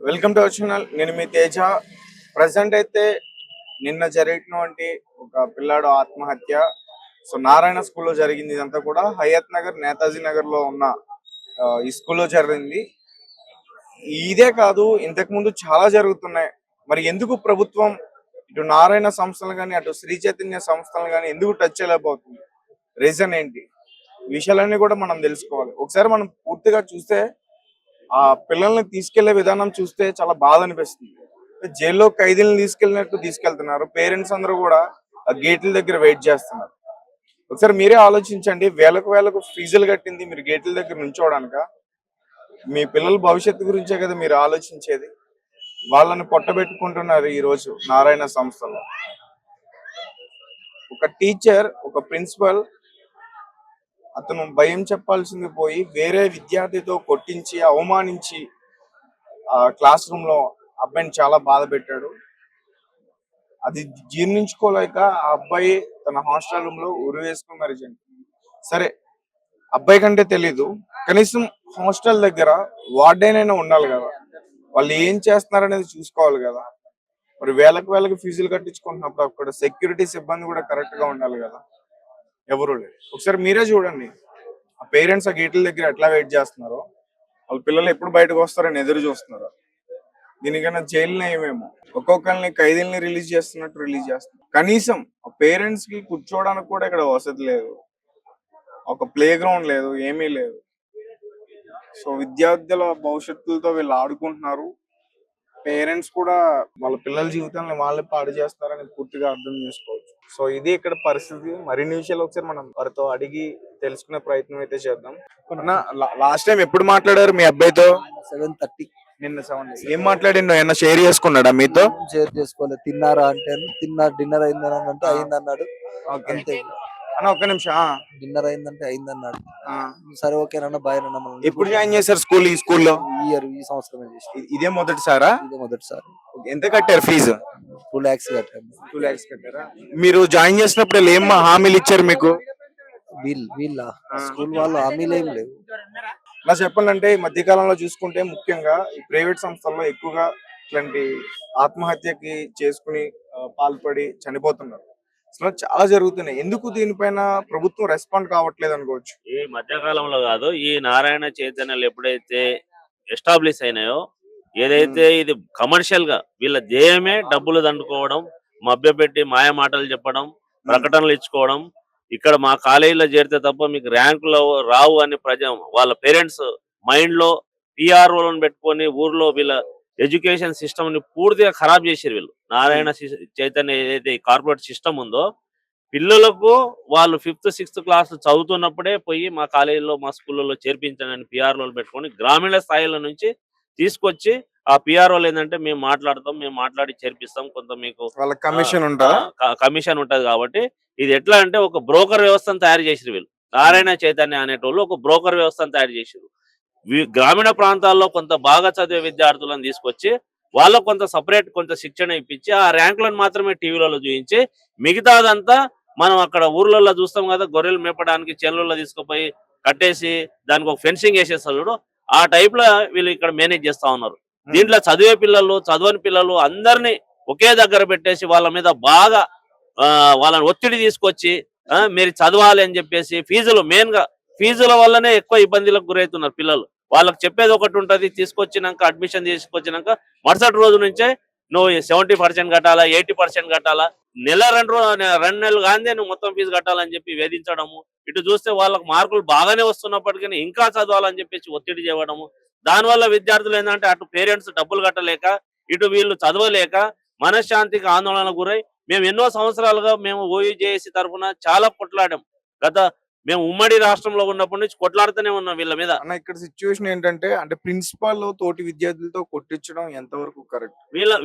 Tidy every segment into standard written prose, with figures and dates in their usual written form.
Welcome to our channel. నేను మీ Teja. Present అయితే నిన్న జరిగినటువంటి ఒక పిల్లాడు ఆత్మహత్య. సో నారాయణ స్కూల్లో జరిగింది. ఇదంతా కూడా హయత్ నగర్, నేతాజీ నగర్ లో ఉన్న ఈ స్కూల్లో జరిగింది. ఇదే కాదు, ఇంతకు ముందు చాలా జరుగుతున్నాయి. మరి ఎందుకు ప్రభుత్వం ఇటు నారాయణ సంస్థలు కానీ అటు శ్రీ చైతన్య సంస్థలు కానీ ఎందుకు టచ్ చేయలేకపోతుంది? రీజన్ ఏంటి? ఈ విషయాలన్నీ కూడా మనం తెలుసుకోవాలి. ఒకసారి మనం పూర్తిగా చూస్తే ఆ పిల్లల్ని తీసుకెళ్లే విధానం చూస్తే చాలా బాధ అనిపిస్తుంది. జైల్లో ఖైదీలను తీసుకెళ్ళినట్టు తీసుకెళ్తున్నారు. పేరెంట్స్ అందరూ కూడా ఆ గేట్ల దగ్గర వెయిట్ చేస్తున్నారు. ఒకసారి మీరే ఆలోచించండి. వేలకు వేలకు ఫీజులు కట్టింది మీరు గేట్ల దగ్గర నుంచోడానిక? మీ పిల్లల భవిష్యత్తు గురించే కదా మీరు ఆలోచించేది. వాళ్ళని పొట్టబెట్టుకుంటున్నారు ఈ రోజు నారాయణ సంస్థలో. ఒక టీచర్, ఒక ప్రిన్సిపల్, అతను భయం చెప్పాల్సింది పోయి వేరే విద్యార్థితో కొట్టించి అవమానించి ఆ క్లాస్ రూమ్ లో అబ్బాయిని చాలా బాధ పెట్టాడు. అది జీర్ణించుకోలేక ఆ అబ్బాయి తన హాస్టల్ రూమ్ లో ఉరి వేసుకుని మరి సరే, అబ్బాయి కంటే తెలీదు, కనీసం హాస్టల్ దగ్గర వార్డెన్ అయినా ఉండాలి కదా. వాళ్ళు ఏం చేస్తున్నారనేది చూసుకోవాలి కదా. మరి వేలకు ఫీజులు కట్టించుకుంటున్నప్పుడు అక్కడ సెక్యూరిటీ సిబ్బంది కూడా కరెక్ట్ గా ఉండాలి కదా. ఎవరు లేదు. ఒకసారి మీరే చూడండి, ఆ పేరెంట్స్ ఆ గేట్ల దగ్గర ఎట్లా వెయిట్ చేస్తున్నారో, వాళ్ళ పిల్లలు ఎప్పుడు బయటకు వస్తారని ఎదురు చూస్తున్నారు. దీనికన్నా జైలు నయమేమో. ఒక్కొక్కరిని ఖైదీల్ని రిలీజ్ చేస్తున్నట్టు రిలీజ్ చేస్తున్నారు. కనీసం ఆ పేరెంట్స్ కి కూర్చోవడానికి కూడా ఇక్కడ వసతి లేదు, ఒక ప్లే గ్రౌండ్ లేదు, ఏమీ లేదు. సో విద్యార్థుల భవిష్యత్తులతో వీళ్ళు ఆడుకుంటున్నారు. పేరెంట్స్ కూడా వాళ్ళ పిల్లల జీవితాన్ని వాళ్ళే పాడు చేస్తారని పూర్తిగా అర్థం చేసుకోవచ్చు. సో ఇది ఇక్కడ పరిస్థితి. మరిన్ని విషయాలు ఒకసారి మనం వారితో అడిగి తెలుసుకునే ప్రయత్నం అయితే చేద్దాం. లాస్ట్ టైం ఎప్పుడు మాట్లాడారు మీ అబ్బాయితో? 7:30. నిన్న 7. ఏం మాట్లాడిండు? ఏమన్నా షేర్ చేసుకున్నాడా మీతో? షేర్ చేసుకోలేదు. తిన్నారా అంటే డిన్నర్ అయిందని అంటే అయిందన్నాడు. అంతే. అన్న ఒక్క నిమిషం. డిన్నర్ అయిందంటే అయిందన్నాడు. సరే ఓకేనన్నా, బాయ్ అన్న. ఎప్పుడు జాయిన్ చేశారు స్కూల్? ఈ స్కూల్లో ఈ సంవత్సరమే చేసి. ఇదే మొదటిసారా? ఇదే మొదటిసారి. ఎంత కట్టారు ఫీజు? 2 lakhs కట్టాను. 2 lakhs కట్టారా? మీరు జాయిన్ చేసినప్పుడు ఏం హామీలు ఇచ్చారు మీకు? వీళ్ళ స్కూల్ వాళ్ళు హామీలు ఏం లేవు. ఇలా చెప్పాలంటే ఈ మధ్యకాలంలో చూసుకుంటే ముఖ్యంగా ఈ ప్రైవేట్ సంస్థల్లో ఎక్కువగా ఇట్లాంటి ఆత్మహత్యకి చేసుకుని పాల్పడి చనిపోతున్నారు. అసలు చాలా జరుగుతున్నాయి. ఎందుకు దీనిపైన ప్రభుత్వం రెస్పాండ్ కావట్లేదు అనుకోవచ్చు? ఈ మధ్యకాలంలో కాదు, ఈ నారాయణ చైతన్యాలు ఎప్పుడైతే ఎస్టాబ్లిష్ అయినాయో, ఏదైతే ఇది కమర్షియల్ గా వీళ్ళ ధ్యేయమే డబ్బులు దండుకోవడం, మభ్యపెట్టి మాయ మాటలు చెప్పడం, ప్రకటనలు ఇచ్చుకోవడం. ఇక్కడ మా కాలేజీలో చేరితే తప్ప మీకు ర్యాంకులు రావు అని వాళ్ళ పేరెంట్స్ మైండ్ లో పిఆర్ఓలను పెట్టుకొని ఊర్లో వీళ్ళ ఎడ్యుకేషన్ సిస్టమ్ ని పూర్తిగా ఖరాబ్ చేసారు వీళ్ళు. నారాయణ చైతన్య ఏదైతే కార్పొరేట్ సిస్టమ్ ఉందో, పిల్లలకు వాళ్ళు 5th 6th క్లాస్ చదువుతున్నప్పుడే పోయి మా కాలేజీలో మా స్కూళ్ళలో చేర్పించండి పిఆర్ఓలు పెట్టుకొని గ్రామీణ స్థాయిల నుంచి తీసుకొచ్చి ఆ పిఆర్ఓలు ఏంటంటే మేము మాట్లాడతాం, మేము మాట్లాడి చేర్పిస్తాం, కొంత మీకు కమిషన్ ఉంటది. కాబట్టి ఇది ఎట్లా అంటే ఒక బ్రోకర్ వ్యవస్థను తయారు చేసిరు వీళ్ళు. నారాయణ చైతన్య అనేటోళ్ళు ఒక బ్రోకర్ వ్యవస్థను తయారు చేసిరు. గ్రామీణ ప్రాంతాల్లో కొంత బాగా చదివే విద్యార్థులను తీసుకొచ్చి వాళ్ళకు కొంత సపరేట్ కొంత శిక్షణ ఇప్పించి ఆ ర్యాంకులను మాత్రమే టీవీలలో చూపించి మిగతాదంతా మనం అక్కడ ఊర్లలో చూస్తాం కదా, గొర్రెలు మేపడానికి చేనులలో తీసుకుపోయి కట్టేసి దానికి ఒక ఫెన్సింగ్ వేసేస్తాడు. ఆ టైప్ లో వీళ్ళు ఇక్కడ మేనేజ్ చేస్తా ఉన్నారు. దీంట్లో చదివే పిల్లలు, చదవని పిల్లలు అందరినీ ఒకే దగ్గర పెట్టేసి వాళ్ళ మీద బాగా వాళ్ళని ఒత్తిడి తీసుకొచ్చి మీరు చదవాలి అని చెప్పేసి మెయిన్ గా ఫీజుల వల్లనే ఎక్కువ ఇబ్బందులకు గురవుతున్నారు పిల్లలు. వాళ్ళకి చెప్పేది ఒకటి ఉంటది, తీసుకొచ్చినాక అడ్మిషన్ తీసుకొచ్చినాక మరుసటి రోజు నుంచే నువ్వు 70% కట్టాలా, 80% కట్టాలా, నెల 2 నెలలు కాందే నువ్వు మొత్తం ఫీజు కట్టాలని చెప్పి వేధించడము. ఇటు చూస్తే వాళ్ళకి మార్కులు బాగానే వస్తున్నప్పటికీ ఇంకా చదవాలని చెప్పేసి ఒత్తిడి చేయడము. దానివల్ల విద్యార్థులు ఏంటంటే అటు పేరెంట్స్ డబ్బులు కట్టలేక, ఇటు వీళ్ళు చదవలేక మనశ్శాంతికి ఆందోళన గురై మేము ఎన్నో సంవత్సరాలుగా మేము ఓయూజేఏసీ తరఫున చాలా కొట్లాడాం. మేము ఉమ్మడి రాష్ట్రంలో ఉన్నప్పటి నుంచి కొట్లాడుతూనే ఉన్నాం వీళ్ళ మీద. అన్న ఇక్కడ సిచ్యువేషన్ ఏంటంటే, అంటే ప్రిన్సిపాల్ తోటి విద్యార్థులతో కొట్టించడం ఎంతవరకు కరెక్ట్?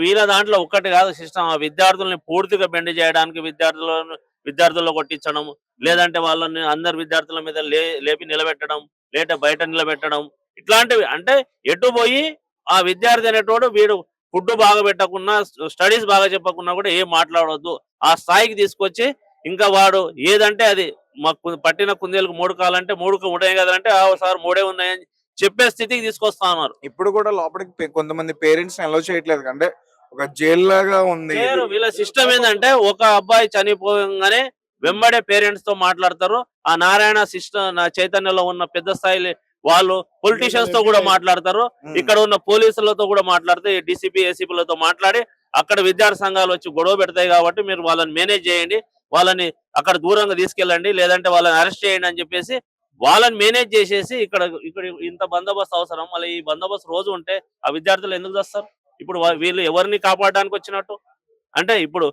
వీళ్ళ దాంట్లో ఒక్కటి కాదు సిస్టమ్. ఆ విద్యార్థుల్ని పూర్తిగా బెండ్ చేయడానికి విద్యార్థుల్లో కొట్టించడం, లేదంటే వాళ్ళని అందరు విద్యార్థుల మీద లేపి నిలబెట్టడం, లేదంటే బయట నిలబెట్టడం, ఇట్లాంటివి. అంటే ఎటు పోయి ఆ విద్యార్థి అనేటోడు వీడు ఫుడ్ బాగా పెట్టకున్నా, స్టడీస్ బాగా చెప్పకున్నా కూడా ఏం మాట్లాడవద్దు ఆ స్థాయికి తీసుకొచ్చి, ఇంకా వాడు ఏదంటే అది మాకు పట్టిన కుందేలకు 3 కాలంటే 3 ఉన్నాయి కదంటే సార్ 3 ఉన్నాయని చెప్పే స్థితికి తీసుకొస్తా ఉన్నారు. ఇప్పుడు కూడా లోపలికి కొంతమంది పేరెంట్స్ అలౌ చేయట్లేదు, అంటే ఒక జైలు లాగా ఉంది ఇది. వీళ్ళ సిస్టమ్ ఏంటంటే ఒక అబ్బాయి చనిపోగానే వెంబడే పేరెంట్స్ తో మాట్లాడతారు. ఆ నారాయణ సిస్టమ్ చైతన్యలో ఉన్న పెద్ద స్థాయి వాళ్ళు పొలిటీషియన్స్ తో కూడా మాట్లాడతారు. ఇక్కడ ఉన్న పోలీసులతో కూడా మాట్లాడితే డీసీపీ ఏసీపీలతో మాట్లాడి అక్కడ విద్యార్థి సంఘాలు వచ్చి గొడవ పెడతాయి కాబట్టి మీరు వాళ్ళని మేనేజ్ చేయండి, వాళ్ళని అక్కడ దూరంగా తీసుకెళ్ళండి, లేదంటే వాళ్ళని అరెస్ట్ చేయండి అని చెప్పేసి వాళ్ళని మేనేజ్ చేసేసి ఇక్కడ ఇక్కడ ఇంత బందోబస్తు అవసరం. మళ్ళీ ఈ బందోబస్తు రోజు ఉంటే ఆ విద్యార్థులు ఎందుకు చేస్తారు? ఇప్పుడు వీళ్ళు ఎవరిని కాపాడడానికి వచ్చినట్టు? అంటే ఇప్పుడు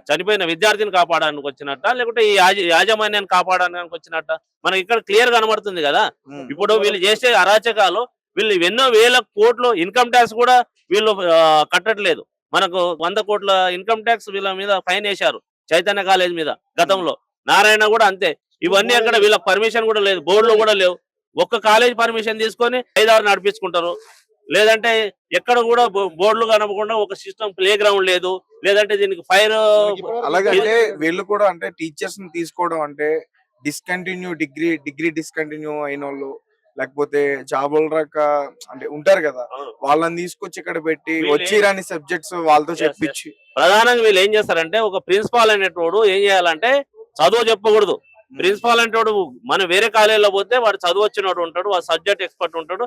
చనిపోయిన విద్యార్థిని కాపాడడానికి వచ్చినట్ట, లేకుంటే ఈ యాజమాన్యాన్ని కాపాడడానికి వచ్చినట్ట? మనకి ఇక్కడ క్లియర్ కనబడుతుంది కదా. ఇప్పుడు వీళ్ళు చేసే అరాచకాలు, వీళ్ళు ఎన్నో వేల కోట్లు ఇన్కమ్ ట్యాక్స్ కూడా వీళ్ళు కట్టట్లేదు. మనకు 100 కోట్ల ఇన్కమ్ ట్యాక్స్ వీళ్ళ మీద ఫైన్ వేశారు చైతన్య కాలేజ్ మీద గతంలో. నారాయణ కూడా అంతే. ఇవన్నీ అక్కడ వీళ్ళ పర్మిషన్ కూడా లేదు, బోర్డులో కూడా లేవు. ఒక్క కాలేజ్ పర్మిషన్ తీసుకొని 5-6 నడిపించుకుంటారు. లేదంటే ఎక్కడ కూడా బోర్డులు కనపకుండా ఒక సిస్టమ్ ప్లే గ్రౌండ్ లేదు, లేదంటే దీనికి ఫైర్. అలాగంటే వీళ్ళు కూడా అంటే టీచర్స్ ని తీసుకోవడం అంటే డిస్కంటిన్యూ డిగ్రీ డిస్కంటిన్యూ అయిన వాళ్ళు, లేకపోతే జాబులు రాక అంటే ఉంటారు కదా, వాళ్ళని తీసుకొచ్చి ఇక్కడ పెట్టి వచ్చి రాని సబ్జెక్ట్స్ వాళ్ళతో చెప్పించి. ప్రధానంగా వీళ్ళు ఏం చేస్తారంటే, ఒక ప్రిన్సిపాల్ అనేటోడు ఏం చేయాలంటే చదువు చెప్పకూడదు. ప్రిన్సిపాల్ అంటే మన వేరే కాలేజీలో పోతే వాడు చదువు వచ్చినోడు ఉంటాడు, వాడు సబ్జెక్ట్ ఎక్స్పర్ట్ ఉంటాడు,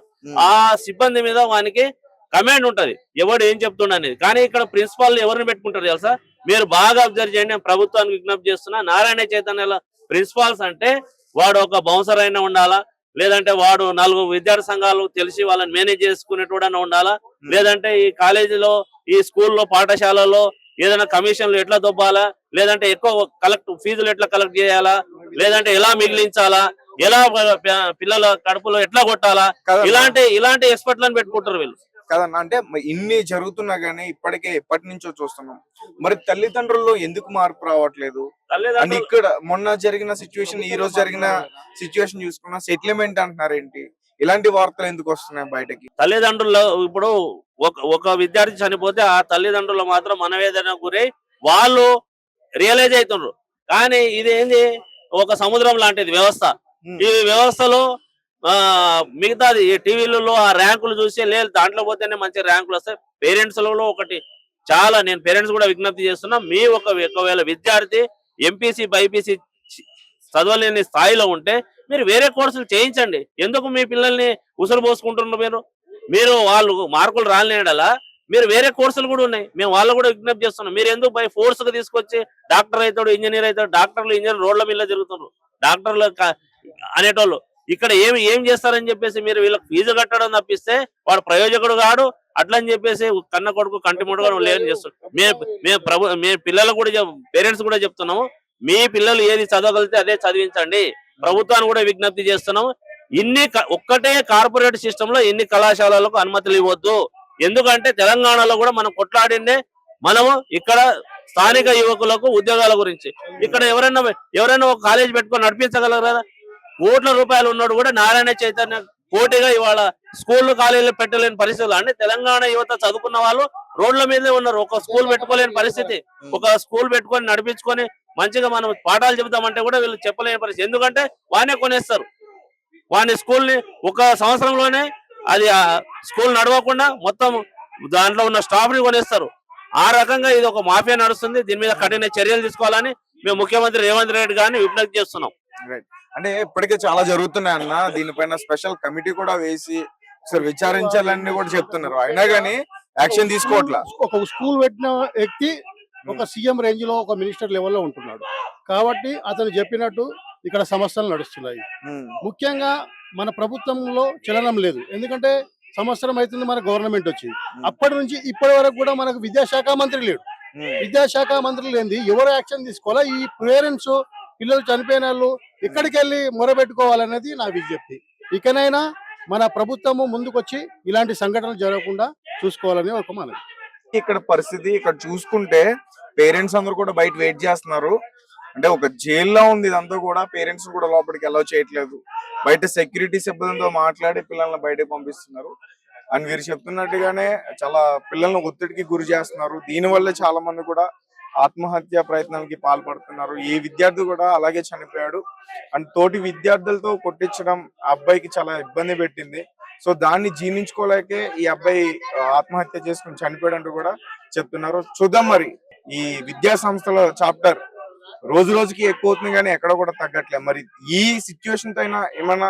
ఆ సిబ్బంది మీద వానికి కమాండ్ ఉంటది ఎవడు ఏం చెప్తుండ అనేది. కానీ ఇక్కడ ప్రిన్సిపాల్ ఎవరిని పెట్టుకుంటారు తెలుసా? మీరు బాగా అబ్జర్వ్ చేయండి, నేను ప్రభుత్వానికి విజ్ఞప్తి చేస్తున్నా. నారాయణ చైతన్య ప్రిన్సిపాల్స్ అంటే వాడు ఒక బౌన్సర్ అయినా ఉండాలా, లేదంటే వాడు 4 విద్యార్థి సంఘాలు తెలిసి వాళ్ళని మేనేజ్ చేసుకునేటోడన్నా ఉండాలా, లేదంటే ఈ కాలేజీలో ఈ స్కూల్లో పాఠశాలలో ఏదైనా కమిషన్లు ఎట్లా దొబ్బాలా, లేదంటే ఎక్కువ ఫీజులు ఎట్లా కలెక్ట్ చేయాలా, లేదంటే ఎలా మిగిలించాలా, ఎలా పిల్లల కడుపులో ఎట్లా కొట్టాలా, ఇలాంటి ఎక్స్పర్ట్లను పెట్టుకుంటారు వీళ్ళు కదన్నా. అంటే ఇన్ని జరుగుతున్నా గానీ ఎప్పటి నుంచో చూస్తున్నాం. మరి తల్లిదండ్రుల్లో ఎందుకు మార్పు రావట్లేదు? అని ఇక్కడ మొన్న జరిగిన సిచ్యువేషన్, ఈ రోజు జరిగిన సిచ్యువేషన్ చూసుకున్నా సెటిల్మెంట్ అంటున్నారు ఏంటి? ఇలాంటి వార్తలు ఎందుకు వస్తున్నాయి బయటకి? తల్లిదండ్రులు ఇప్పుడు ఒక విద్యార్థి చనిపోతే ఆ తల్లిదండ్రులు మాత్రం మనవేదన గురై వాళ్ళు రియలైజ్ అవుతున్నారు. కానీ ఇదేంది, ఒక సముద్రం లాంటిది వ్యవస్థ. ఈ వ్యవస్థలో మిగతాది టీవీలలో ఆ ర్యాంకులు చూసి లేదు దాంట్లో పోతేనే మంచి ర్యాంకులు వస్తాయి. పేరెంట్స్ లలో ఒకటి చాలా, నేను పేరెంట్స్ కూడా విజ్ఞప్తి చేస్తున్నా, మీ ఒకవేళ విద్యార్థి ఎంపీసీ బైపీసీ చదవలేని స్థాయిలో ఉంటే మీరు వేరే కోర్సులు చేయించండి. ఎందుకు మీ పిల్లల్ని ఉసురు పోసుకుంటున్నారు? మీరు వాళ్ళు మార్కులు రాలేడలా మీరు వేరే కోర్సులు కూడా ఉన్నాయి, మేము వాళ్ళు కూడా విజ్ఞప్తి చేస్తున్నాం. మీరు ఎందుకు బై ఫోర్స్ గా తీసుకొచ్చి డాక్టర్ అవుతాడు, ఇంజనీర్ అవుతాడు, డాక్టర్లు ఇంజనీర్ రోడ్ల మీద తిరుగుతున్నారు డాక్టర్లు అనేటోళ్ళు. ఇక్కడ ఏం చేస్తారని చెప్పేసి మీరు వీళ్ళకి ఫీజు కట్టడం తప్పిస్తే వాడు ప్రయోజకుడు కాడు. అట్లని చెప్పేసి కన్న కొడుకు కంటి ముడుగా లేదని చేస్తాడు. మేము పిల్లలు కూడా పేరెంట్స్ కూడా చెప్తున్నాము, మీ పిల్లలు ఏది చదవగలిగితే అదే చదివించండి. ప్రభుత్వాన్ని కూడా విజ్ఞప్తి చేస్తున్నాము, ఒక్కటే కార్పొరేట్ సిస్టమ్ లో ఎన్ని కళాశాలలకు అనుమతులు ఇవ్వద్దు. ఎందుకంటే తెలంగాణలో కూడా మనం కొట్లాడిందే మనము ఇక్కడ స్థానిక యువకులకు ఉద్యోగాల గురించి. ఇక్కడ ఎవరైనా ఒక కాలేజ్ పెట్టుకొని నడిపించగలరా? కోట్ల రూపాయలు ఉన్నాడు కూడా నారాయణ చైతన్య పోటీగా ఇవాళ స్కూల్ కాలేజీలు పెట్టలేని పరిస్థితులు. అంటే తెలంగాణ యువత చదువుకున్న వాళ్ళు రోడ్ల మీదే ఉన్నారు. ఒక స్కూల్ పెట్టుకోలేని పరిస్థితి. ఒక స్కూల్ పెట్టుకొని నడిపించుకొని మంచిగా మనం పాఠాలు చెబుతామంటే కూడా వీళ్ళు చెప్పలేని పరిస్థితి. ఎందుకంటే వానే కొనేస్తారు, వాని స్కూల్ ని ఒక సంవత్సరంలోనే అది స్కూల్ నడవకుండా మొత్తం దాంట్లో ఉన్న స్టాఫ్ ని కొనేస్తారు. ఆ రకంగా ఇది ఒక మాఫియా నడుస్తుంది. దీని మీద కఠిన చర్యలు తీసుకోవాలని మేము ముఖ్యమంత్రి రేవంత్ రెడ్డి గారిని విజ్ఞప్తి చేస్తున్నాం. అంటే ఇప్పటికే చాలా జరుగుతున్నాయి అన్న, దీనిపైన స్పెషల్ కమిటీ కూడా వేసి విచారించాలని కూడా చెప్తున్నారు, అయినా గానీ యాక్షన్ తీసుకోవట్లా. ఒక స్కూల్ పెట్టిన వ్యక్తి ఒక సీఎం రేంజ్ లో ఒక మినిస్టర్ లెవెల్లో ఉంటున్నాడు కాబట్టి అతను చెప్పినట్టు ఇక్కడ సమస్యలు నడుస్తున్నాయి. ముఖ్యంగా మన ప్రభుత్వంలో చలనం లేదు. ఎందుకంటే సంవత్సరం అవుతుంది మన గవర్నమెంట్ వచ్చి, అప్పటి నుంచి ఇప్పటి వరకు కూడా మనకు విద్యాశాఖ మంత్రి లేడు. విద్యాశాఖ మంత్రి లేనిది ఎవరు యాక్షన్ తీసుకోవాలా? ఈ పేరెంట్స్ పిల్లలు చనిపోయిన వాళ్ళు ఎక్కడికి వెళ్ళి మొరబెట్టుకోవాలనేది నా విజ్ఞప్తి. ఇకనైనా మన ప్రభుత్వము ముందుకొచ్చి ఇలాంటి సంఘటనలు జరగకుండా చూసుకోవాలని ఒక మనవి. ఇక్కడ పరిస్థితి ఇక్కడ చూసుకుంటే పేరెంట్స్ అందరూ కూడా బయట వెయిట్ చేస్తున్నారు. అంటే ఒక జైల్లో ఉంది ఇదంతా కూడా, పేరెంట్స్ కూడా లోపలికి అలౌ చేయట్లేదు. బయట సెక్యూరిటీ సిబ్బందితో మాట్లాడి పిల్లల్ని బయటకు పంపిస్తున్నారు. అండ్ వీరు చెప్తున్నట్టుగానే చాలా పిల్లల్ని ఒత్తిడికి గురి చేస్తున్నారు. దీనివల్ల చాలా మంది కూడా ఆత్మహత్య ప్రయత్నాలకి పాల్పడుతున్నారు. ఈ విద్యార్థి కూడా అలాగే చనిపోయాడు. అండ్ తోటి విద్యార్థులతో కొట్టించడం ఆ అబ్బాయికి చాలా ఇబ్బంది పెట్టింది. సో దాన్ని జీర్ణించుకోలేకే ఈ అబ్బాయి ఆత్మహత్య చేసుకుని చనిపోయాడంటూ కూడా చెప్తున్నారు. చూద్దాం మరి ఈ విద్యా సంస్థల చాప్టర్ రోజు రోజుకి ఎక్కువ అవుతుంది కానీ ఎక్కడ కూడా తగ్గట్లేదు. మరి ఈ సిచ్యువేషన్ తో అయినా ఏమైనా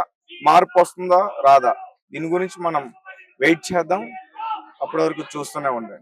మార్పు వస్తుందా రాదా, దీని గురించి మనం వెయిట్ చేద్దాం. అప్పటి వరకు చూస్తూనే ఉండండి.